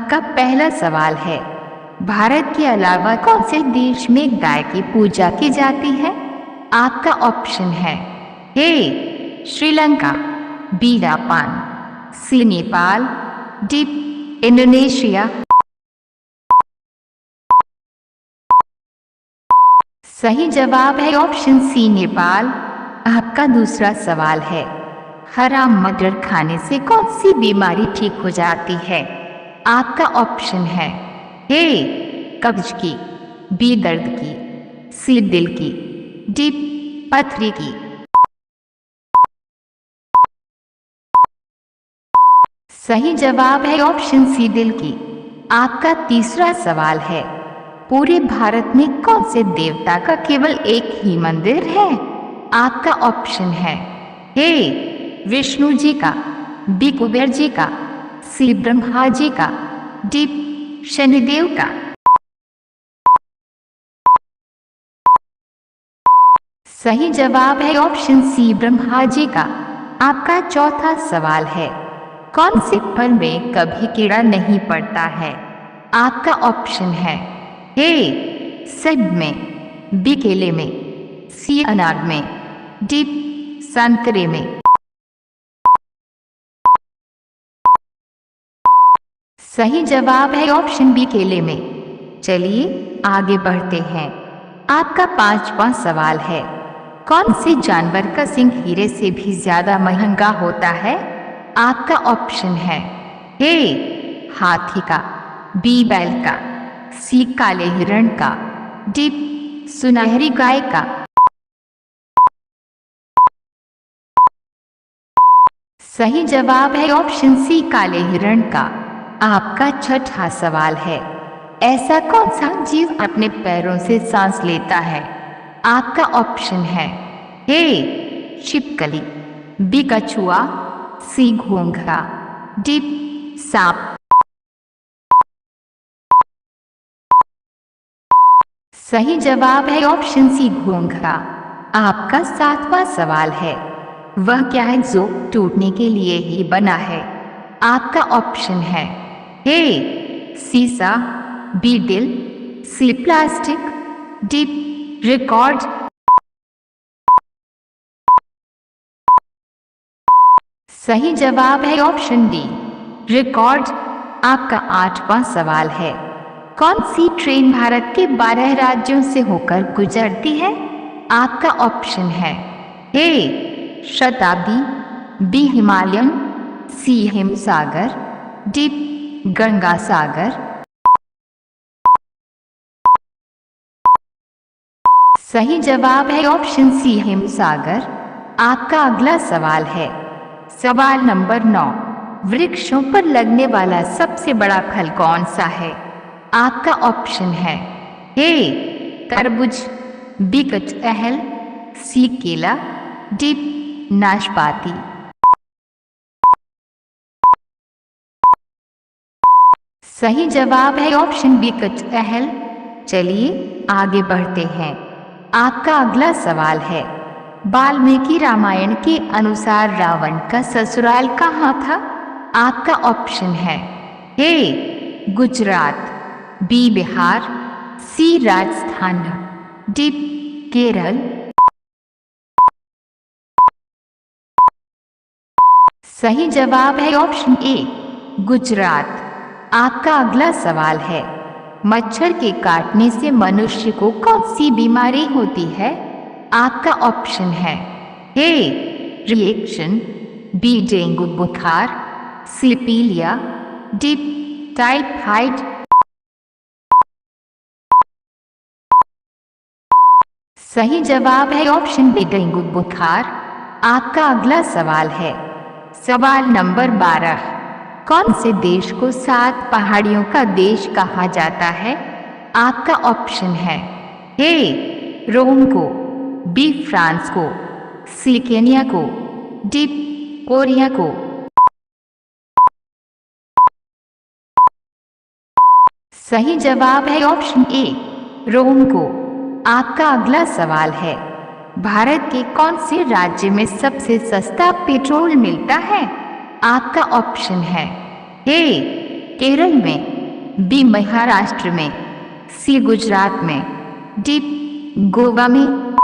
आपका पहला सवाल है, भारत के अलावा कौन से देश में गाय की पूजा की जाती है? आपका ऑप्शन है ए श्रीलंका, बी जापान, सी नेपाल, डी इंडोनेशिया। सही जवाब है ऑप्शन सी नेपाल। आपका दूसरा सवाल है, हरा मटर खाने से कौन सी बीमारी ठीक हो जाती है? आपका ऑप्शन है ए कब्ज की, बी दर्द की, सी दिल की, डी पथरी की। सही जवाब है ऑप्शन सी दिल की। आपका तीसरा सवाल है, पूरे भारत में कौन से देवता का केवल एक ही मंदिर है? आपका ऑप्शन है ए विष्णु जी का, बी कुबेर जी का, सी ब्रह्मा जी का, डी शनिदेव का। सही जवाब है ऑप्शन सी ब्रह्मा जी का। आपका चौथा सवाल है, कौन से फल में कभी कीड़ा नहीं पड़ता है? आपका ऑप्शन है ए सेब में, बी केले में, सी अनार में, डी संतरे में। सही जवाब है ऑप्शन बी केले में। चलिए आगे बढ़ते हैं। आपका पांचवा सवाल है, कौन से जानवर का सिंग हीरे से भी ज्यादा महंगा होता है? आपका ऑप्शन है ए हाथी का, बी बैल का, सी काले हिरण का, डी सुनहरी गाय का। सही जवाब है ऑप्शन सी काले हिरण का। आपका छठा सवाल है, ऐसा कौन सा जीव अपने पैरों से सांस लेता है? आपका ऑप्शन है ए छिपकली, बी कछुआ, सी घोंघा, डी सांप। सही जवाब है ऑप्शन सी घोंघा। आपका सातवां सवाल है, वह क्या है जो टूटने के लिए ही बना है? आपका ऑप्शन है ए शीशा, बी दिल, सी प्लास्टिक, डी रिकॉर्ड। सही जवाब है ऑप्शन डी रिकॉर्ड। आपका आठवां सवाल है, कौन सी ट्रेन भारत के 12 राज्यों से होकर गुजरती है? आपका ऑप्शन है ए शताब्दी, बी हिमालयन, सी हिमसागर, डी गंगा सागर। सही जवाब है ऑप्शन सी हिमसागर। आपका अगला सवाल है, सवाल नंबर 9, वृक्षों पर लगने वाला सबसे बड़ा फल कौन सा है? आपका ऑप्शन है ए तरबूज, बी कटहल, सी केला, डी नाशपाती। सही जवाब है ऑप्शन बी कटहल। चलिए आगे बढ़ते हैं। आपका अगला सवाल है, वाल्मीकि रामायण के अनुसार रावण का ससुराल कहाँ था? आपका ऑप्शन है ए गुजरात, बी बिहार, सी राजस्थान, डी केरल। सही जवाब है ऑप्शन ए गुजरात। आपका अगला सवाल है, मच्छर के काटने से मनुष्य को कौन सी बीमारी होती है? आपका ऑप्शन है ए रिएक्शन, बी डेंगू बुखार, सी पीलिया, डी टाइफाइड। सही जवाब है ऑप्शन बी डेंगू बुखार। आपका अगला सवाल है, सवाल नंबर 12, कौन से देश को 7 पहाड़ियों का देश कहा जाता है? आपका ऑप्शन है ए रोम को, बी फ्रांस को, सी केन्या को, डी कोरिया को। सही जवाब है ऑप्शन ए रोम को। आपका अगला सवाल है, भारत के कौन से राज्य में सबसे सस्ता पेट्रोल मिलता है? आपका ऑप्शन है ए केरल में, बी महाराष्ट्र में, सी गुजरात में, डी गोवा में।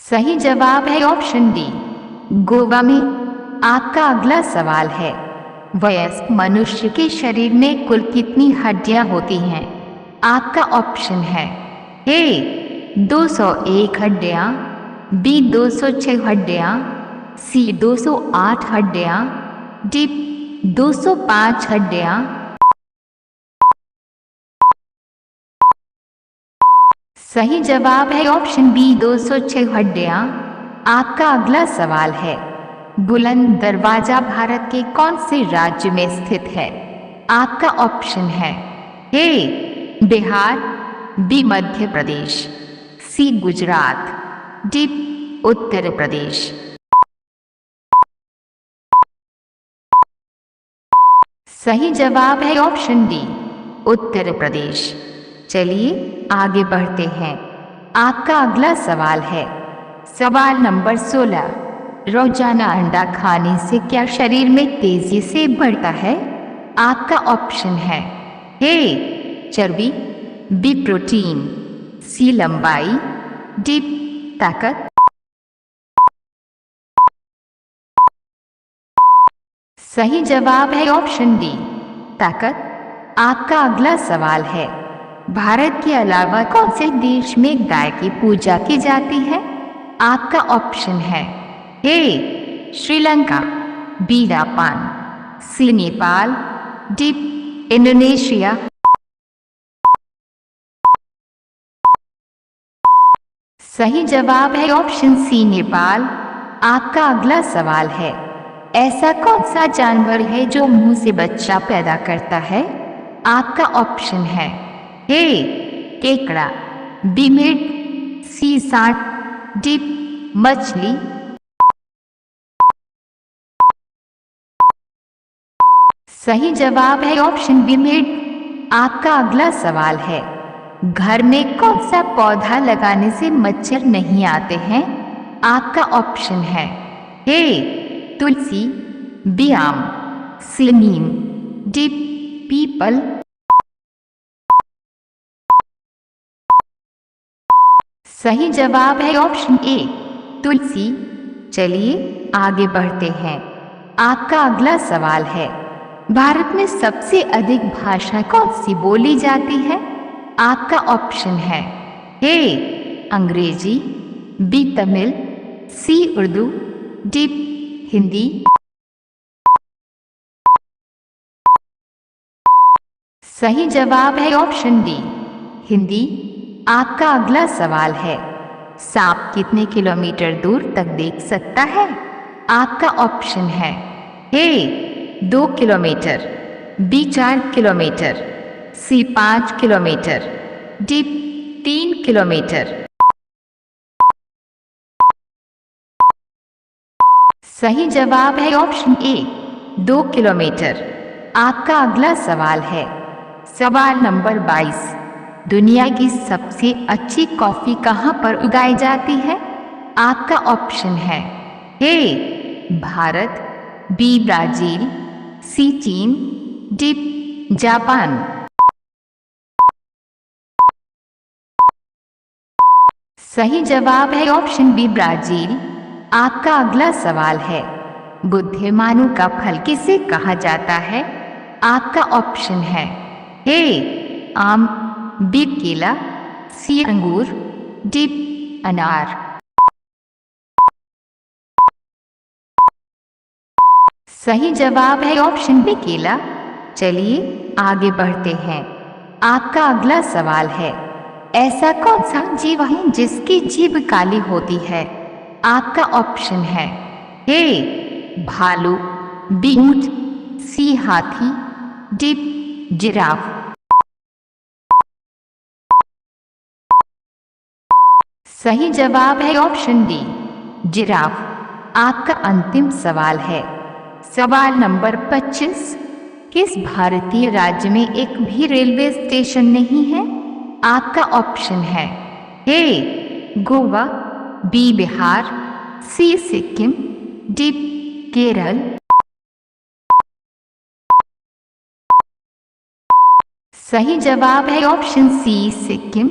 सही जवाब है ऑप्शन डी, गोवा में। आपका अगला सवाल है, वयस्क मनुष्य के शरीर में कुल कितनी हड्डियां होती हैं? आपका ऑप्शन है ए 201 हड्डियां, बी 206 हड्डियां, सी 208 हड्डियां, डी 205 हड्डियां। सही जवाब है ऑप्शन बी 206 हड्डियां। आपका अगला सवाल है, बुलंद दरवाजा भारत के कौन से राज्य में स्थित है? आपका ऑप्शन है ए बिहार, बी मध्य प्रदेश, सी गुजरात, डी उत्तर प्रदेश। सही जवाब है ऑप्शन डी, उत्तर प्रदेश। चलिए आगे बढ़ते हैं। आपका अगला सवाल है, सवाल नंबर 16, रोजाना अंडा खाने से क्या शरीर में तेजी से बढ़ता है? आपका ऑप्शन है ए चर्बी, बी प्रोटीन, सी लंबाई, डी ताकत। सही जवाब है ऑप्शन डी, ताकत। आपका अगला सवाल है, भारत के अलावा कौन से देश में गाय की पूजा की जाती है? आपका ऑप्शन है ए श्रीलंका, बी जापान, सी नेपाल, डी इंडोनेशिया। सही जवाब है ऑप्शन सी नेपाल। आपका अगला सवाल है, ऐसा कौन सा जानवर है जो मुंह से बच्चा पैदा करता है? आपका ऑप्शन है ए केकड़ा, बी मिड, सी सांड, डी मछली। सही जवाब है ऑप्शन बी मिड। आपका अगला सवाल है, घर में कौन सा पौधा लगाने से मच्छर नहीं आते हैं? आपका ऑप्शन है ए तुलसी, बी आम, सी नीम, डी पीपल। सही जवाब है ऑप्शन ए तुलसी। चलिए आगे बढ़ते हैं। आपका अगला सवाल है, भारत में सबसे अधिक भाषा कौन सी बोली जाती है? आपका ऑप्शन है ए अंग्रेजी, बी तमिल, सी उर्दू, डी हिंदी। सही जवाब है ऑप्शन डी हिंदी। आपका अगला सवाल है, सांप कितने किलोमीटर दूर तक देख सकता है? आपका ऑप्शन है ए 2 किलोमीटर, बी 4 किलोमीटर, सी 5 किलोमीटर, डी 3 किलोमीटर। सही जवाब है ऑप्शन ए 2 किलोमीटर। आपका अगला सवाल है, सवाल नंबर 22, दुनिया की सबसे अच्छी कॉफी कहाँ पर उगाई जाती है? आपका ऑप्शन है ए भारत, बी ब्राजील, सी चीन, डी जापान। सही जवाब है ऑप्शन बी ब्राजील। आपका अगला सवाल है, बुद्धिमानों का फल किसे कहा जाता है? आपका ऑप्शन है ए आम, बी केला, सी अंगूर, डी अनार। सही जवाब है ऑप्शन बी केला। चलिए आगे बढ़ते हैं। आपका अगला सवाल है, ऐसा कौन सा जीव है जिसकी जीभ काली होती है? आपका ऑप्शन है ए भालू, बी ऊंट, सी हाथी, डी जिराफ। सही जवाब है ऑप्शन डी जिराफ। आपका अंतिम सवाल है, सवाल नंबर 25, किस भारतीय राज्य में एक भी रेलवे स्टेशन नहीं है? आपका ऑप्शन है ए गोवा, बी बिहार, सी सिक्किम, डी केरल। सही जवाब है ऑप्शन सी सिक्किम।